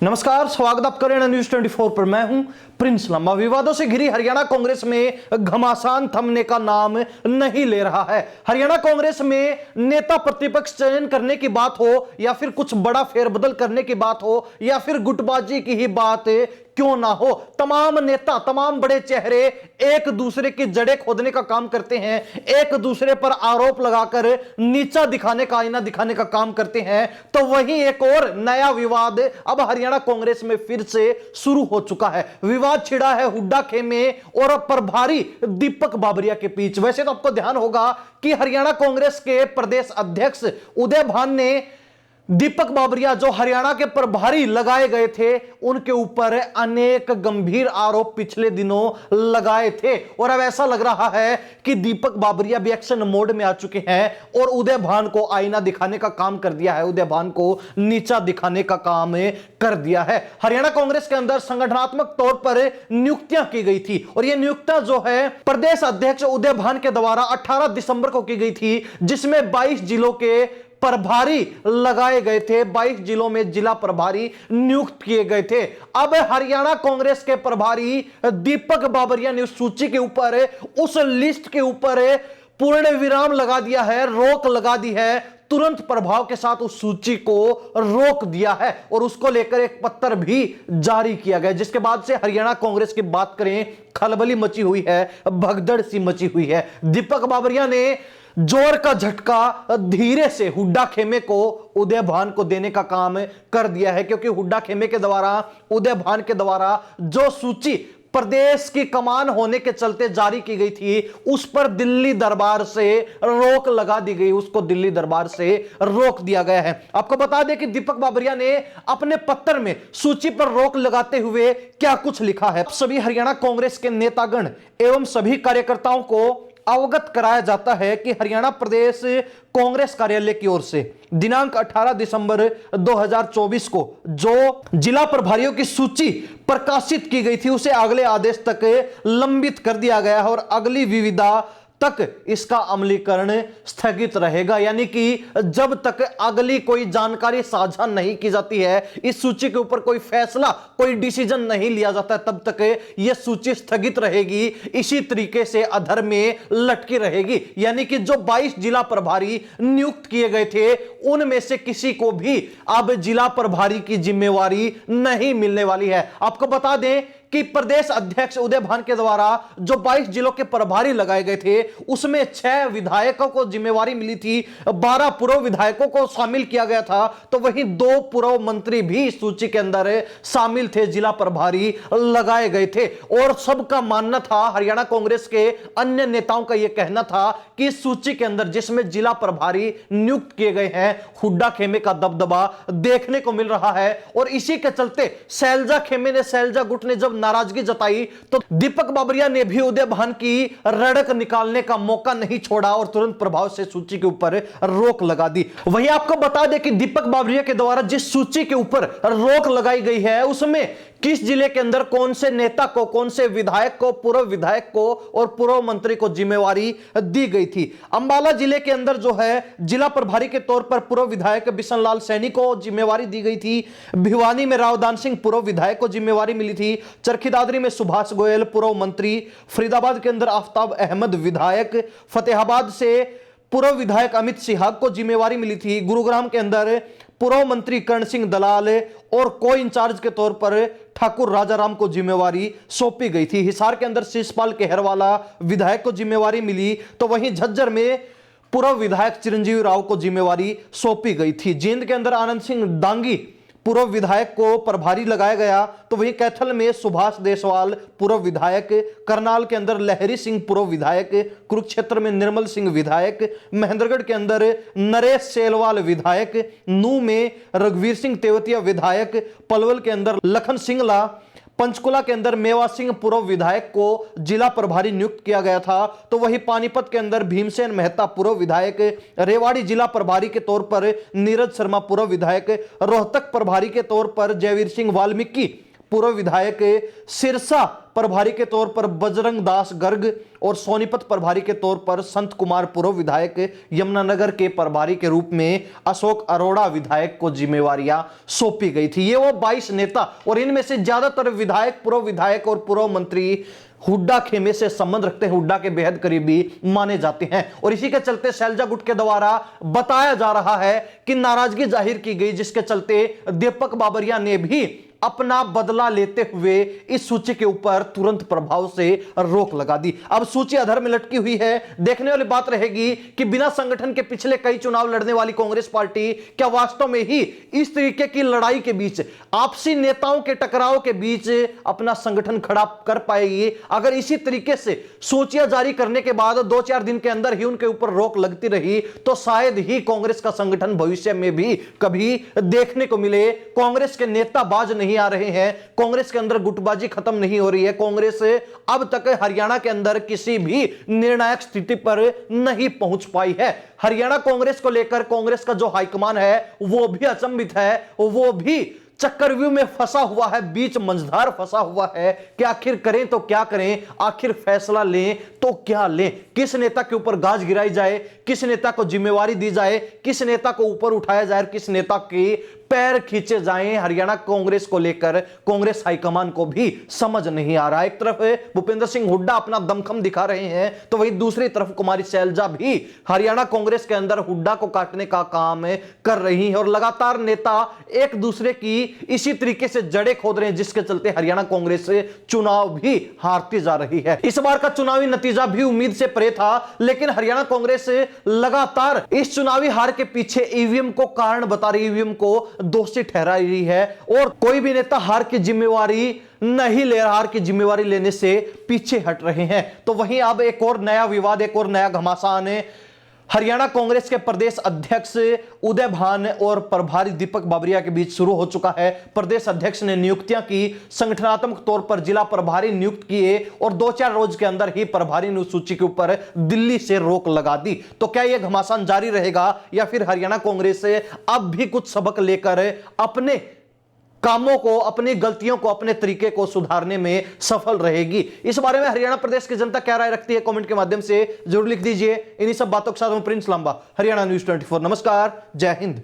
नमस्कार, स्वागत आप करें न्यूज 24 पर। मैं हूं प्रिंस लम्बा। विवादों से घिरी हरियाणा कांग्रेस में घमासान थमने का नाम नहीं ले रहा है। हरियाणा कांग्रेस में नेता प्रतिपक्ष चयन करने की बात हो या फिर कुछ बड़ा फेरबदल करने की बात हो या फिर गुटबाजी की ही बात क्यों ना हो, तमाम नेता, तमाम बड़े चेहरे एक दूसरे की जड़ें खोदने का काम करते हैं, एक दूसरे पर आरोप लगाकर नीचा दिखाने का, आईना दिखाने का काम करते हैं। तो वहीं एक और नया विवाद अब हरियाणा कांग्रेस में फिर से शुरू हो चुका है। विवाद छिड़ा है हुड्डा खेमे और प्रभारी दीपक बाबरिया के बीच। वैसे तो आपको ध्यान होगा कि हरियाणा कांग्रेस के प्रदेश अध्यक्ष उदय भान ने दीपक बाबरिया जो हरियाणा के प्रभारी लगाए गए थे, उनके ऊपर अनेक गंभीर आरोप पिछले दिनों लगाए थे। और अब ऐसा लग रहा है कि दीपक बाबरिया भी एक्शन मोड में आ चुके हैं और उदय भान को आईना दिखाने का काम कर दिया है, उदय भान को नीचा दिखाने का काम कर दिया है। हरियाणा कांग्रेस के अंदर संगठनात्मक तौर पर नियुक्तियां की गई थी और यह नियुक्तियां जो है प्रदेश अध्यक्ष उदय भान के द्वारा 18 दिसंबर को की गई थी, जिसमें 22 जिलों के प्रभारी लगाए गए थे। 22 जिलों में जिला प्रभारी नियुक्त किए गए थे। अब हरियाणा कांग्रेस के प्रभारी दीपक बाबरिया ने उस सूची के ऊपर, उस लिस्ट के ऊपर पूर्ण विराम लगा दिया है, रोक लगा दी है। तुरंत प्रभाव के साथ उस सूची को रोक दिया है और उसको लेकर एक पत्र भी जारी किया गया, जिसके बाद से हरियाणा कांग्रेस की बात करें, खलबली मची हुई है, भगदड़ सी मची हुई है। दीपक बाबरिया ने जोर का झटका धीरे से हुड्डा खेमे को, उदय भान को देने का काम कर दिया है, क्योंकि हुड्डा खेमे के द्वारा, उदय भान के द्वारा जो सूची प्रदेश की कमान होने के चलते जारी की गई थी, उस पर दिल्ली दरबार से रोक लगा दी गई, उसको दिल्ली दरबार से रोक दिया गया है। आपको बता दें कि दीपक बाबरिया ने अपने पत्र में सूची पर रोक लगाते हुए क्या कुछ लिखा है। सभी हरियाणा कांग्रेस के नेतागण एवं सभी कार्यकर्ताओं को अवगत कराया जाता है कि हरियाणा प्रदेश कांग्रेस कार्यालय की ओर से दिनांक 18 दिसंबर 2024 को जो जिला प्रभारियों की सूची प्रकाशित की गई थी, उसे अगले आदेश तक लंबित कर दिया गया है और अगली विविधा तक इसका अमलीकरण स्थगित रहेगा। यानी कि जब तक अगली कोई जानकारी साझा नहीं की जाती है, इस सूची के ऊपर कोई फैसला, कोई डिसीजन नहीं लिया जाता है, तब तक यह सूची स्थगित रहेगी, इसी तरीके से अधर में लटकी रहेगी। यानी कि जो 22 जिला प्रभारी नियुक्त किए गए थे, उनमें से किसी को भी अब जिला प्रभारी की जिम्मेवारी नहीं मिलने वाली है। आपको बता दें कि प्रदेश अध्यक्ष उदय भान के द्वारा जो 22 जिलों के प्रभारी लगाए गए थे, उसमें 6 विधायकों को जिम्मेवारी मिली थी, 12 पूर्व विधायकों को शामिल किया गया था, तो वहीं 2 पूर्व मंत्री भी इस सूची के अंदर शामिल थे, जिला प्रभारी लगाए गए थे। और सबका मानना था, हरियाणा कांग्रेस के अन्य नेताओं का यह कहना था कि इस सूची के अंदर जिसमें जिला प्रभारी नियुक्त किए गए हैं, हुड्डा खेमे का दबदबा देखने को मिल रहा है। और इसी के चलते शैलजा खेमे ने, शैलजा गुट ने जब नाराजगी जताई, तो दीपक बाबरिया ने भी उदय भान की रड़क निकालने का मौका नहीं छोड़ा और तुरंत प्रभाव से सूची के ऊपर रोक लगा दी। वहीं आपको बता दें कि दीपक बाबरिया के द्वारा जिस सूची के ऊपर रोक लगाई गई है, उसमें किस जिले के अंदर कौन से नेता को, कौन से विधायक को, पूर्व विधायक को और पूर्व मंत्री को जिम्मेवारी दी गई थी। अंबाला जिले के अंदर जो है जिला प्रभारी के तौर पर पूर्व विधायक बिशन लाल सैनी को जिम्मेवारी दी गई थी। भिवानी में रावदान सिंह पूर्व विधायक को जिम्मेवारी मिली थी। चरखी दादरी में सुभाष गोयल पूर्व मंत्री। फरीदाबाद के अंदर आफ्ताब अहमद विधायक। फतेहाबाद से पूर्व विधायक अमित सिहाग को जिम्मेवारी मिली थी। गुरुग्राम के अंदर पूर्व मंत्री कर्ण सिंह दलाल और को इंचार्ज के तौर पर ठाकुर राजाराम को जिम्मेवारी सौंपी गई थी। हिसार के अंदर शिषपाल केहरवाला विधायक को जिम्मेवारी मिली, तो वहीं झज्जर में पूर्व विधायक चिरंजीवी राव को जिम्मेवारी सौंपी गई थी। जींद के अंदर आनंद सिंह डांगी पूर्व विधायक को प्रभारी लगाया गया, तो वहीं कैथल में सुभाष देसवाल पूर्व विधायक। करनाल के अंदर लहरी सिंह पूर्व विधायक। कुरुक्षेत्र में निर्मल सिंह विधायक। महेंद्रगढ़ के अंदर नरेश सेलवाल विधायक। नूह में रघुवीर सिंह तेवतिया विधायक। पलवल के अंदर लखन सिंगला। पंचकुला के अंदर मेवा सिंह पूर्व विधायक को जिला प्रभारी नियुक्त किया गया था, तो वहीं पानीपत के अंदर भीमसेन मेहता पूर्व विधायक। रेवाड़ी जिला प्रभारी के तौर पर नीरज शर्मा पूर्व विधायक। रोहतक प्रभारी के तौर पर जयवीर सिंह वाल्मीकि पूर्व विधायक सिरसा प्रभारी के तौर पर बजरंग दास गर्ग और सोनीपत प्रभारी के तौर पर संत कुमार, पूर्व विधायक यमुनानगर के प्रभारी के रूप में अशोक अरोड़ा विधायक को जिम्मेवारियां सौंपी गई थी। ये वो 22 नेता और इनमें से ज्यादातर विधायक, पूर्व विधायक और पूर्व मंत्री हुड्डा खेमे से संबंध रखते हैं, हुड्डा के बेहद करीबी माने जाते हैं। और इसी के चलते शैलजा गुट के द्वारा बताया जा रहा है कि नाराजगी जाहिर की गई, जिसके चलते दीपक बाबरिया ने भी अपना बदला लेते हुए इस सूची के ऊपर तुरंत प्रभाव से रोक लगा दी। अब सूची अधर में लटकी हुई है। देखने वाली बात रहेगी कि बिना संगठन के पिछले कई चुनाव लड़ने वाली कांग्रेस पार्टी क्या वास्तव में ही इस तरीके की लड़ाई के बीच, आपसी नेताओं के टकराव के बीच अपना संगठन खड़ा कर पाएगी। अगर इसी तरीके से सूचियां जारी करने के बाद 2-4 दिन के अंदर ही उनके ऊपर रोक लगती रही तो शायद ही कांग्रेस का संगठन भविष्य में भी कभी देखने को मिले। कांग्रेस के नेता बाज नहीं आ रहे हैं, कांग्रेस के अंदर गुटबाजी खत्म नहीं हो रही है। कांग्रेस अब तक हरियाणा के अंदर किसी भी निर्णायक स्थिति पर नहीं पहुंच पाई है। हरियाणा कांग्रेस को लेकर कांग्रेस का जो हाईकमान है वो भी अचंभित है, वो भी चक्रव्यूह में फंसा हुआ है, बीच मंझधार फंसा हुआ है कि आखिर करें तो क्या करें, आखिर फैसला लें तो क्या लें, किस नेता के ऊपर गाज गिराई जाए, किस नेता को जिम्मेवारी दी जाए, किस नेता को ऊपर उठाया जाए, किस नेता के पैर खींचे जाएं। हरियाणा कांग्रेस को लेकर कांग्रेस हाईकमान को भी समझ नहीं आ रहा है। एक तरफ भूपेंद्र सिंह हुड्डा अपना दमखम दिखा रहे हैं तो वहीं दूसरी तरफ कुमारी शैलजा भी हरियाणा कांग्रेस के अंदर हुड्डा को काटने का काम कर रही है और लगातार नेता एक दूसरे की इसी तरीके से जड़ें खोद रहे हैं, जिसके चलते हरियाणा कांग्रेस चुनाव भी हारती जा रही है। इस बार का चुनावी नतीजा भी उम्मीद से परे था, लेकिन हरियाणा कांग्रेस लगातार इस चुनावी हार के पीछे ईवीएम को कारण बता रही, ईवीएम को दोषी ठहरा रही है और कोई भी नेता हार की जिम्मेवारी नहीं ले रहा, हार की जिम्मेवारी लेने से पीछे हट रहे हैं। तो वहीं अब एक और नया विवाद, एक और नया घमासान हरियाणा कांग्रेस के प्रदेश अध्यक्ष उदय भान और प्रभारी दीपक बाबरिया के बीच शुरू हो चुका है। प्रदेश अध्यक्ष ने नियुक्तियां की, संगठनात्मक तौर पर जिला प्रभारी नियुक्त किए और 2-4 रोज के अंदर ही प्रभारी सूची के ऊपर दिल्ली से रोक लगा दी। तो क्या यह घमासान जारी रहेगा या फिर हरियाणा कांग्रेस अब भी कुछ सबक लेकर अपने कामों को, अपनी गलतियों को, अपने तरीके को सुधारने में सफल रहेगी? इस बारे में हरियाणा प्रदेश की जनता क्या राय रखती है, कमेंट के माध्यम से जरूर लिख दीजिए। इन्हीं सब बातों के साथ मैं प्रिंस लांबा, हरियाणा न्यूज़ 24। नमस्कार, जय हिंद।